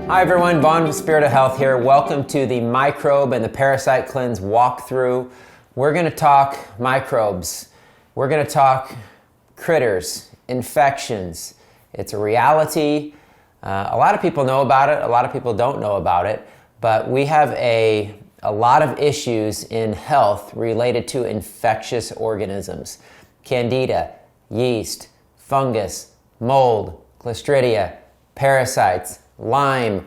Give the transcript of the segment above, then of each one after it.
Hi everyone, Vaughn with Spirit of Health here. Welcome to the Microbe and the Parasite Cleanse walkthrough. We're going to talk microbes. We're going to talk critters, infections. It's a reality. A lot of people know about it. A lot of people don't know about it. But we have a lot of issues in health related to infectious organisms. Candida, yeast, fungus, mold, Clostridia, parasites, Lyme,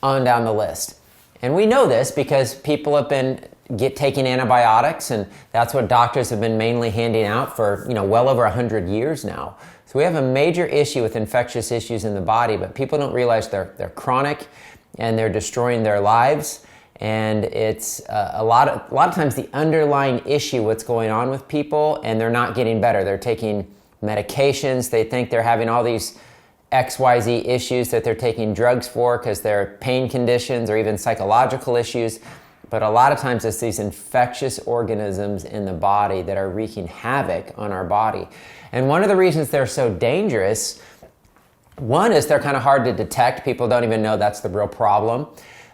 on down the list. And we know this because people have been taking antibiotics, and that's what doctors have been mainly handing out for well over 100 years now. So we have a major issue with infectious issues in the body, but people don't realize they're chronic and they're destroying their lives. And it's a lot of times the underlying issue, what's going on with people, and they're not getting better. They're taking medications. They think they're having all these XYZ issues that they're taking drugs for because they're pain conditions or even psychological issues. But a lot of times it's these infectious organisms in the body that are wreaking havoc on our body. And one of the reasons they're so dangerous, one is they're kind of hard to detect. People don't even know that's the real problem.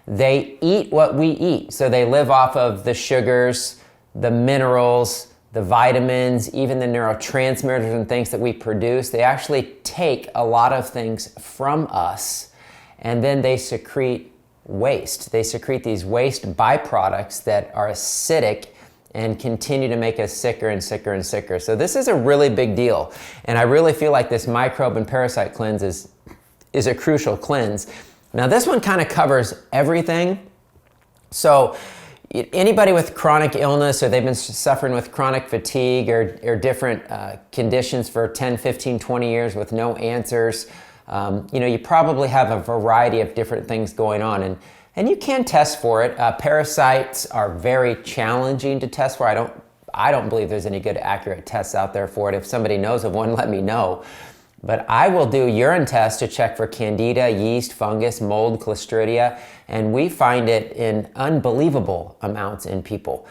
They eat what we eat. So they live off of the sugars, the minerals, the vitamins, even the neurotransmitters and things that we produce. They actually take a lot of things from us, and then they secrete waste. They secrete these waste byproducts that are acidic and continue to make us sicker and sicker and sicker. So this is a really big deal. And I really feel like this microbe and parasite cleanse is a crucial cleanse. Now this one kind of covers everything. So anybody with chronic illness, or they've been suffering with chronic fatigue or different conditions for 10, 15, 20 years with no answers, you probably have a variety of different things going on. And you can test for it. Parasites are very challenging to test for. I don't believe there's any good accurate tests out there for it. If somebody knows of one, let me know. But I will do urine tests to check for Candida, yeast, fungus, mold, Clostridia, and we find it in unbelievable amounts in people.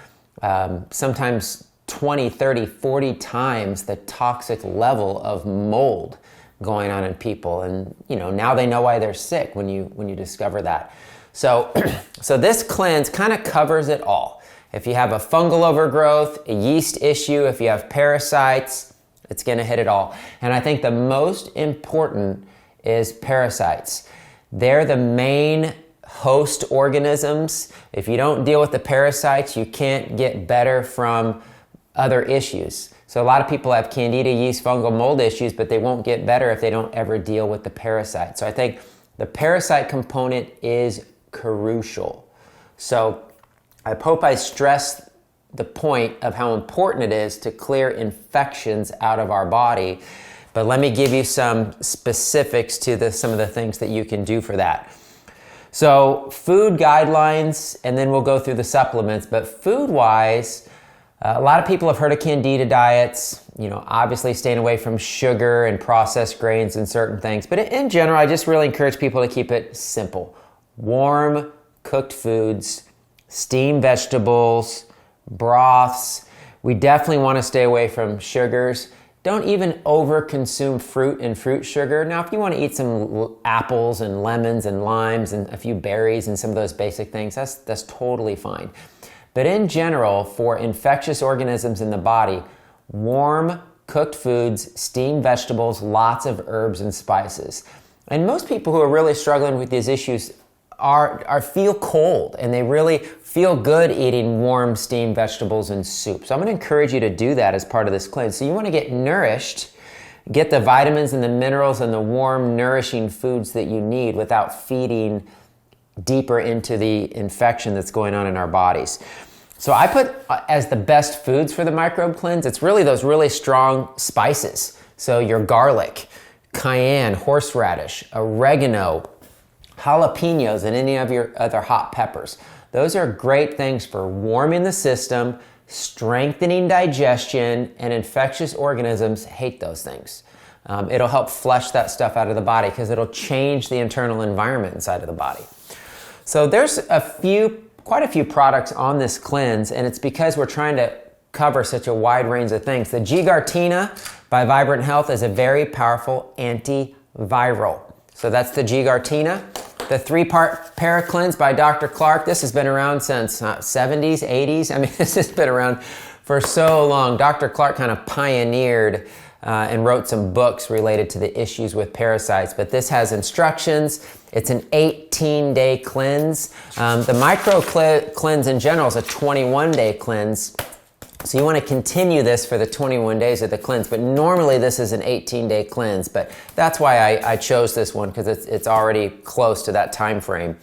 Sometimes 20, 30, 40 times the toxic level of mold going on in people. And now they know why they're sick when you discover that. So this cleanse kind of covers it all. If you have a fungal overgrowth, a yeast issue, if you have parasites, it's going to hit it all. And I think the most important is parasites. They're the main host organisms. If you don't deal with the parasites, you can't get better from other issues. So a lot of people have candida, yeast, fungal, mold issues, but they won't get better if they don't ever deal with the parasites. So I think the parasite component is crucial. So I hope I stressed the point of how important it is to clear infections out of our body. But let me give you some specifics to some of the things that you can do for that. So food guidelines, and then we'll go through the supplements. But food-wise, a lot of people have heard of candida diets, obviously staying away from sugar and processed grains and certain things. But in general, I just really encourage people to keep it simple. Warm, cooked foods, steamed vegetables, broths. We definitely want to stay away from sugars. Don't even over-consume fruit and fruit sugar. Now, if you want to eat some apples and lemons and limes and a few berries and some of those basic things, that's totally fine. But in general, for infectious organisms in the body, warm, cooked foods, steamed vegetables, lots of herbs and spices. And most people who are really struggling with these issues feel cold, and they really feel good eating warm steamed vegetables and soup. So I'm going to encourage you to do that as part of this cleanse. So you want to get nourished, get the vitamins and the minerals and the warm, nourishing foods that you need without feeding deeper into the infection that's going on in our bodies. So I put as the best foods for the microbe cleanse, it's really those really strong spices. So your garlic, cayenne, horseradish, oregano, jalapenos, and any of your other hot peppers. Those are great things for warming the system, strengthening digestion, and infectious organisms hate those things. It'll help flush that stuff out of the body because it'll change the internal environment inside of the body. So there's quite a few products on this cleanse, and it's because we're trying to cover such a wide range of things. The G-Gartina by Vibrant Health is a very powerful antiviral. So that's the G-Gartina. the 3-part Paracleanse by Dr. Clark. This has been around since 70s, 80s. I mean, this has been around for so long. Dr. Clark kind of pioneered and wrote some books related to the issues with parasites. But this has instructions. It's an 18-day cleanse. The micro cleanse in general is a 21-day cleanse. So you want to continue this for the 21 days of the cleanse, but normally this is an 18-day cleanse, but that's why I chose this one, because it's already close to that time frame.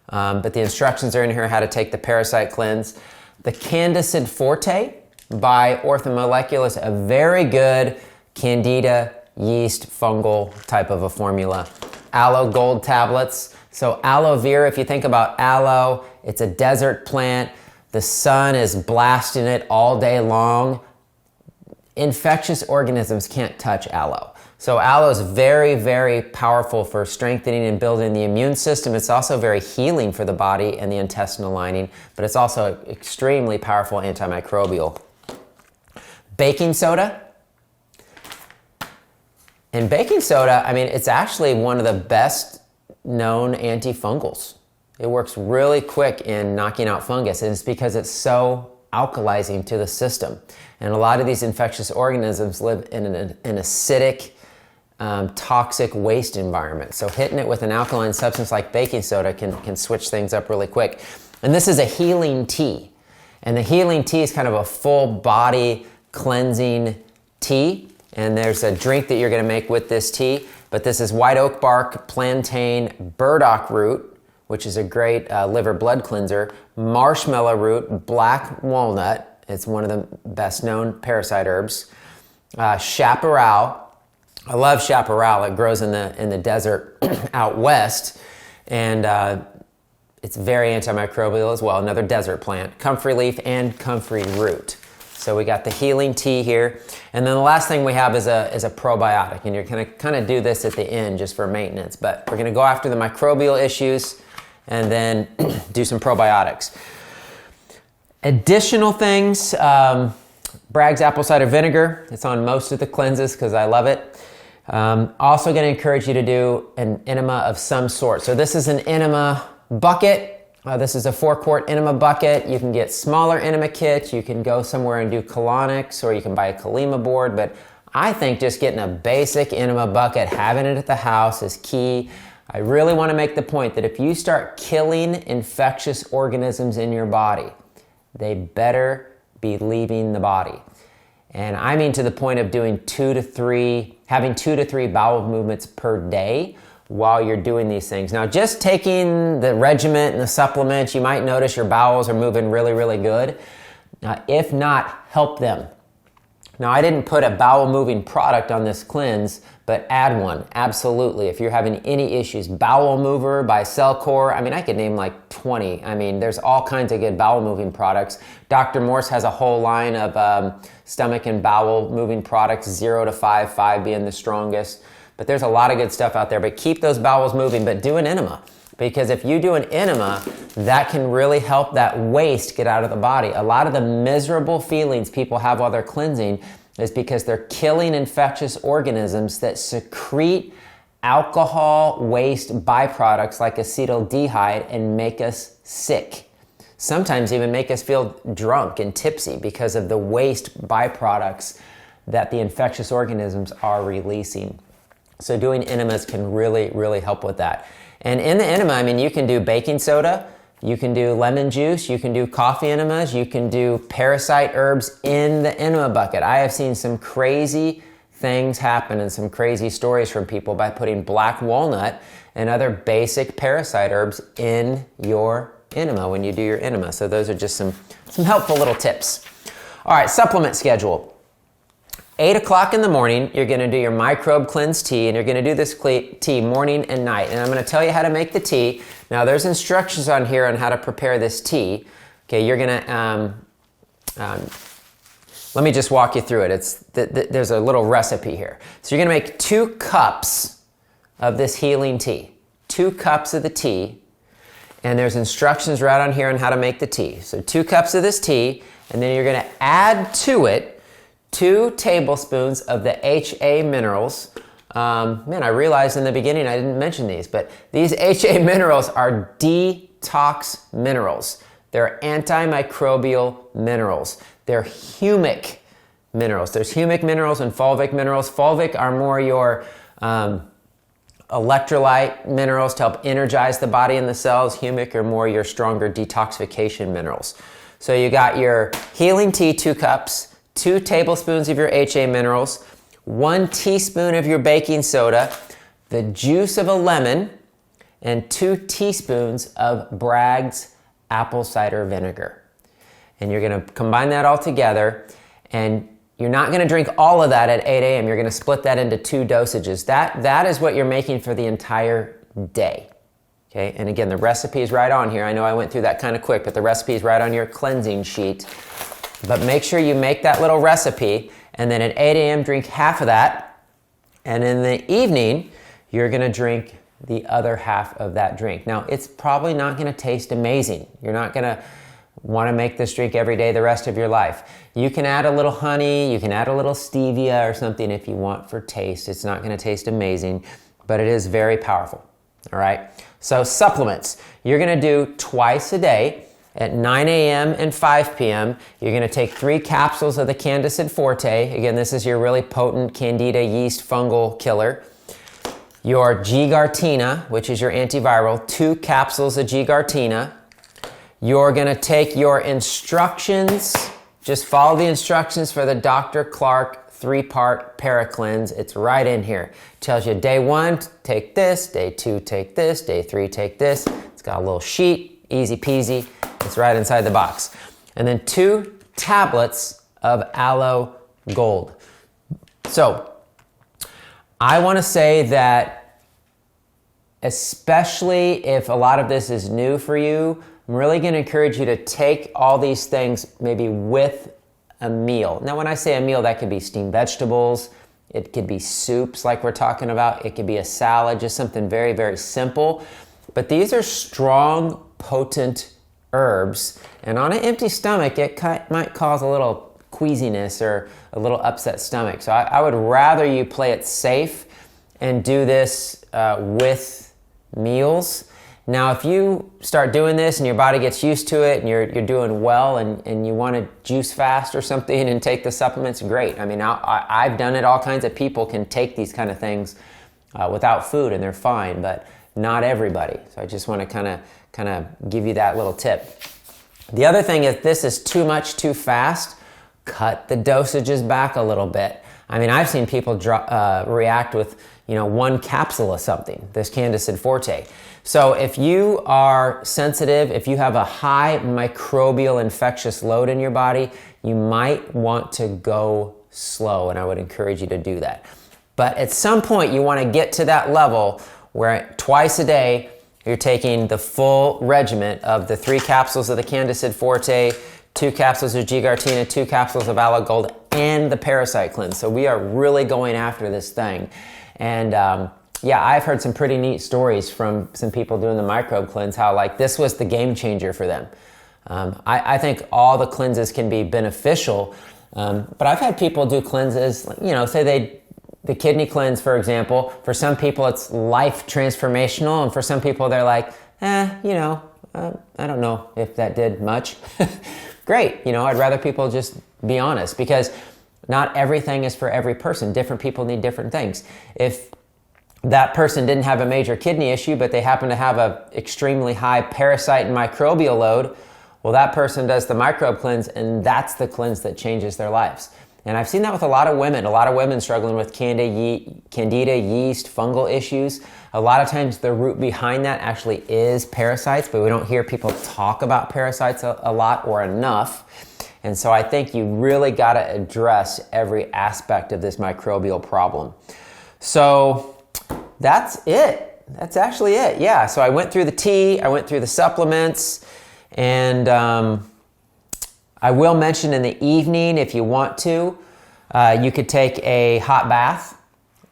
But the instructions are in here how to take the Parasite cleanse. The Candicid Forte by Orthomoleculis, a very good Candida yeast fungal type of a formula. Aloe Gold tablets. So aloe vera, if you think about aloe, it's a desert plant. The sun is blasting it all day long. Infectious organisms can't touch aloe. So aloe is very, very powerful for strengthening and building the immune system. It's also very healing for the body and the intestinal lining, but it's also extremely powerful antimicrobial. Baking soda. And baking soda, I mean, it's actually one of the best known antifungals. It works really quick in knocking out fungus, and it's because it's so alkalizing to the system. And a lot of these infectious organisms live in an acidic, toxic waste environment. So hitting it with an alkaline substance like baking soda can switch things up really quick. And this is a healing tea. And the healing tea is kind of a full body cleansing tea. And there's a drink that you're going to make with this tea. But this is white oak bark, plantain, burdock root, which is a great liver blood cleanser, marshmallow root, black walnut, it's one of the best known parasite herbs, chaparral. I love chaparral. It grows in the desert out west, and it's very antimicrobial as well, another desert plant, comfrey leaf and comfrey root. So we got the healing tea here. And then the last thing we have is a probiotic, and you're going to kind of do this at the end just for maintenance, but we're going to go after the microbial issues and then do some probiotics. Additional things, Bragg's apple cider vinegar. It's on most of the cleanses because I love it. Also going to encourage you to do an enema of some sort. So this is an enema bucket. This is a 4-quart enema bucket. You can get smaller enema kits. You can go somewhere and do colonics, or you can buy a Kalima board. But I think just getting a basic enema bucket, having it at the house is key. I really want to make the point that if you start killing infectious organisms in your body, they better be leaving the body. And I mean to the point of doing having 2 to 3 bowel movements per day while you're doing these things. Now, just taking the regimen and the supplements, you might notice your bowels are moving really, really good. If not, help them. Now, I didn't put a bowel moving product on this cleanse, but add one, absolutely. If you're having any issues, Bowel Mover by Cellcore, I mean, I could name like 20. I mean, there's all kinds of good bowel moving products. Dr. Morse has a whole line of stomach and bowel moving products, 0 to 5, 5 being the strongest. But there's a lot of good stuff out there, but keep those bowels moving, but do an enema. Because if you do an enema, that can really help that waste get out of the body. A lot of the miserable feelings people have while they're cleansing is because they're killing infectious organisms that secrete alcohol waste byproducts like acetaldehyde and make us sick. Sometimes even make us feel drunk and tipsy because of the waste byproducts that the infectious organisms are releasing. So doing enemas can really, really help with that. And in the enema, I mean, you can do baking soda, you can do lemon juice, you can do coffee enemas, you can do parasite herbs in the enema bucket. I have seen some crazy things happen and some crazy stories from people by putting black walnut and other basic parasite herbs in your enema when you do your enema. So those are just some helpful little tips. All right, supplement schedule. 8 o'clock in the morning, you're going to do your microbe cleanse tea, and you're going to do this tea morning and night. And I'm going to tell you how to make the tea. Now, there's instructions on here on how to prepare this tea. Okay, you're going to, let me just walk you through it. There's a little recipe here. So you're going to make 2 cups of this healing tea. 2 cups of the tea, and there's instructions right on here on how to make the tea. So 2 cups of this tea, and then you're going to add to it 2 tablespoons of the HA minerals, Man, I realized in the beginning I didn't mention these, but these HA minerals are detox minerals. They're antimicrobial minerals. They're humic minerals. There's humic minerals and fulvic minerals. Fulvic are more your electrolyte minerals to help energize the body and the cells. Humic are more your stronger detoxification minerals. So you got your healing tea, 2 cups, 2 tablespoons of your HA minerals, 1 teaspoon of your baking soda, the juice of a lemon, and 2 teaspoons of Bragg's apple cider vinegar. And you're going to combine that all together, and you're not going to drink all of that at 8 a.m. You're going to split that into 2 dosages. That is what you're making for the entire day. Okay, and again, the recipe is right on here. I know I went through that kind of quick, but the recipe is right on your cleansing sheet. But make sure you make that little recipe, and then at 8 a.m. drink half of that, and in the evening, you're going to drink the other half of that drink. Now, it's probably not going to taste amazing. You're not going to want to make this drink every day the rest of your life. You can add a little honey, you can add a little stevia or something if you want for taste. It's not going to taste amazing, but it is very powerful. All right. So supplements, you're going to do twice a day at 9 a.m. and 5 p.m. You're going to take 3 capsules of the Candicid Forte. Again, this is your really potent Candida yeast fungal killer. Your G-Gartina, which is your antiviral, 2 capsules of G-Gartina. You're going to take your instructions, just follow the instructions for the Dr. Clark 3-part Paracleanse. It's right in here. It tells you day 1, take this, day 2, take this, day 3, take this. It's got a little sheet, easy peasy. It's right inside the box. And then 2 tablets of Aloe Gold. So, I want to say that especially if a lot of this is new for you, I'm really going to encourage you to take all these things maybe with a meal. Now, when I say a meal, that could be steamed vegetables, it could be soups like we're talking about, it could be a salad, just something very, very simple. But these are strong, potent herbs, and on an empty stomach, it might cause a little queasiness or a little upset stomach. So I would rather you play it safe and do this with meals. Now, if you start doing this and your body gets used to it and you're doing well and you want to juice fast or something and take the supplements, great. I mean, I've done it. All kinds of people can take these kind of things without food and they're fine, but not everybody. So I just want to kind of give you that little tip. The other thing is, this is too much too fast. Cut the dosages back a little bit. I mean, I've seen people react with 1 capsule of something, this Candicid Forte. So if you are sensitive, if you have a high microbial infectious load in your body, you might want to go slow, and I would encourage you to do that. But at some point, you want to get to that level where twice a day, you're taking the full regimen of the 3 capsules of the Candicid Forte, 2 capsules of G-Gartina, 2 capsules of Aloe Gold, and the Parasite Cleanse. So we are really going after this thing. And I've heard some pretty neat stories from some people doing the Microbe Cleanse, how like this was the game changer for them. I think all the cleanses can be beneficial, but I've had people do cleanses, say the kidney cleanse, for example. For some people, it's life transformational, and for some people, they're like, I don't know if that did much. Great, I'd rather people just be honest, because not everything is for every person. Different people need different things. If that person didn't have a major kidney issue, but they happen to have an extremely high parasite and microbial load, well, that person does the Microbe Cleanse, and that's the cleanse that changes their lives. And I've seen that with a lot of women struggling with candida yeast fungal issues. A lot of times the root behind that actually is parasites, but we don't hear people talk about parasites a lot or enough. And so I think you really got to address every aspect of this microbial problem. So that's it. That's actually it. Yeah, so I went through the tea, I went through the supplements, and I will mention in the evening, if you want to, you could take a hot bath.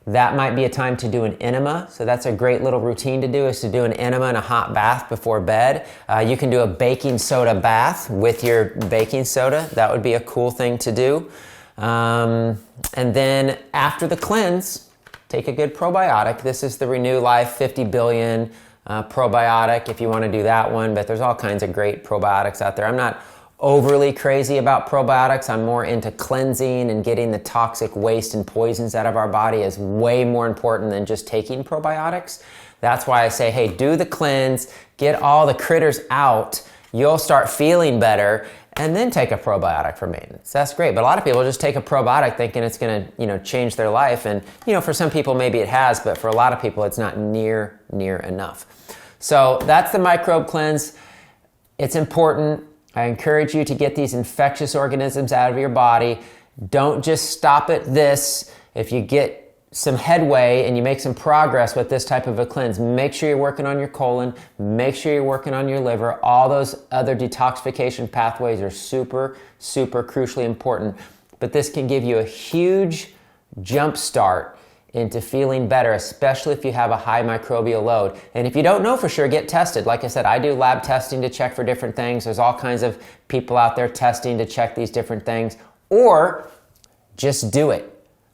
That might be a time to do an enema. So that's a great little routine to do, is to do an enema and a hot bath before bed. You can do a baking soda bath with your baking soda. That would be a cool thing to do. And then after the cleanse, take a good probiotic. This is the Renew Life 50 billion probiotic if you want to do that one, but there's all kinds of great probiotics out there. I'm not overly crazy about probiotics. I'm more into cleansing and getting the toxic waste and poisons out of our body is way more important than just taking probiotics. That's why I say, hey, do the cleanse, get all the critters out, you'll start feeling better, and then take a probiotic for maintenance. That's great. But a lot of people just take a probiotic thinking it's going to, change their life. And, for some people maybe it has, but for a lot of people it's not near enough. So that's the microbe cleanse. It's important. I encourage you to get these infectious organisms out of your body. Don't just stop at this. If you get some headway and you make some progress with this type of a cleanse, make sure you're working on your colon, make sure you're working on your liver. All those other detoxification pathways are super, super crucially important. But this can give you a huge jump start into feeling better, especially if you have a high microbial load. And if you don't know for sure, get tested. Like I said, I do lab testing to check for different things. There's all kinds of people out there testing to check these different things. Or just do it.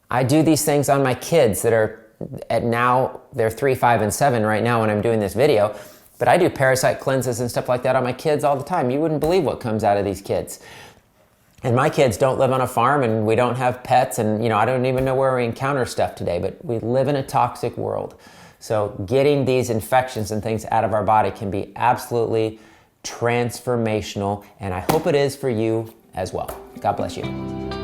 I do these things on my kids that are they're 3, 5, and 7 right now when I'm doing this video. But I do parasite cleanses and stuff like that on my kids all the time. You wouldn't believe what comes out of these kids. And my kids don't live on a farm and we don't have pets and, I don't even know where we encounter stuff today, but we live in a toxic world. So getting these infections and things out of our body can be absolutely transformational, and I hope it is for you as well. God bless you.